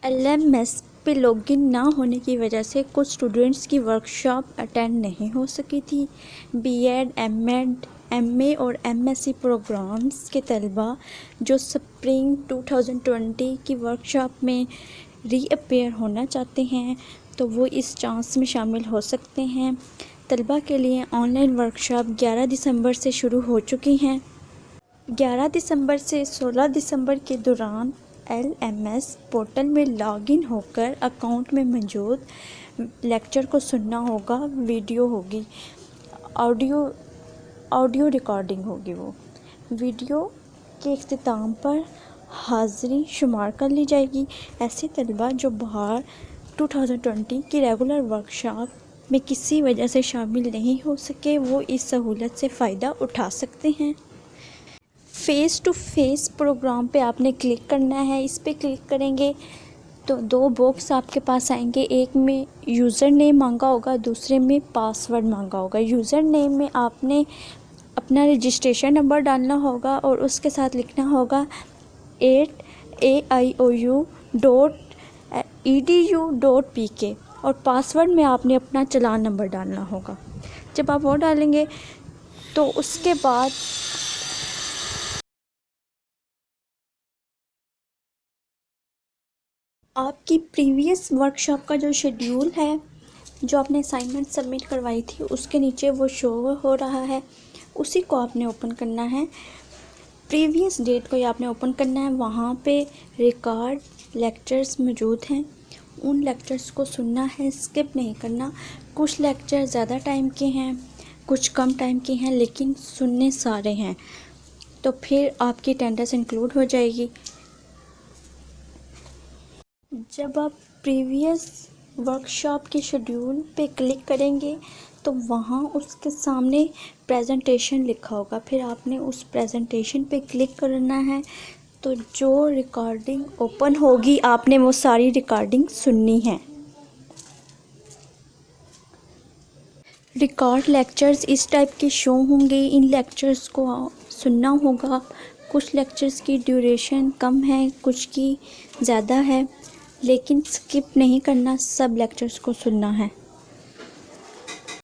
LMS पे login ना होने की वजह से कुछ स्टूडेंट्स की वर्कशॉप अटेंड नहीं हो सकी थी। बीएड, एमएड, एमए और एमएससी प्रोग्राम्स के तलबा जो स्प्रिंग 2020 की वर्कशॉप में रीअपेयर होना चाहते हैं तो वो इस चांस में शामिल हो सकते हैं। तलबा के लिए ऑनलाइन वर्कशॉप 11 दिसंबर से शुरू हो चुकी हैं। 11 दिसंबर से 16 दिसंबर के दौरान एलएमएस पोर्टल में लॉगिन होकर अकाउंट में मौजूद लेक्चर को सुनना होगा। वीडियो होगी, ऑडियो रिकॉर्डिंग होगी। वो वीडियो के इख्तिताम पर हाज़िरी शुमार कर ली जाएगी। ऐसे तलबा जो बाहर 2020 की रेगुलर वर्कशॉप में किसी वजह से शामिल नहीं हो सके वो इस सहूलत से फ़ायदा उठा सकते हैं। फ़ेस टू फेस प्रोग्राम पे आपने क्लिक करना है। इस पे क्लिक करेंगे तो दो बॉक्स आपके पास आएंगे। एक में यूज़र नेम मांगा होगा, दूसरे में पासवर्ड मांगा होगा। यूज़र नेम में आपने अपना रजिस्ट्रेशन नंबर डालना होगा और उसके साथ लिखना होगा @aiou.edu.pk और पासवर्ड में आपने अपना चालान नंबर डालना होगा। जब आप वो डालेंगे तो उसके बाद आपकी प्रीवियस वर्कशॉप का जो शेड्यूल है, जो आपने असाइनमेंट सबमिट करवाई थी, उसके नीचे वो शो हो रहा है, उसी को आपने ओपन करना है। प्रीवियस डेट को ही आपने ओपन करना है। वहाँ पे रिकॉर्ड लेक्चर्स मौजूद हैं, उन लेक्चर्स को सुनना है, स्किप नहीं करना। कुछ लेक्चर ज़्यादा टाइम के हैं, कुछ कम टाइम के हैं, लेकिन सुनने सारे हैं, तो फिर आपकी अटेंडेंस इंक्लूड हो जाएगी। जब आप प्रीवियस वर्कशॉप के शेड्यूल पे क्लिक करेंगे तो वहाँ उसके सामने प्रेजेंटेशन लिखा होगा, फिर आपने उस प्रेजेंटेशन पे क्लिक करना है। तो जो रिकॉर्डिंग ओपन होगी आपने वो सारी रिकॉर्डिंग सुननी है। रिकॉर्ड लेक्चर्स इस टाइप के शो होंगे, इन लेक्चर्स को सुनना होगा। कुछ लेक्चर्स की ड्यूरेशन कम है, कुछ की ज़्यादा है, लेकिन स्किप नहीं करना, सब लेक्चर्स को सुनना है।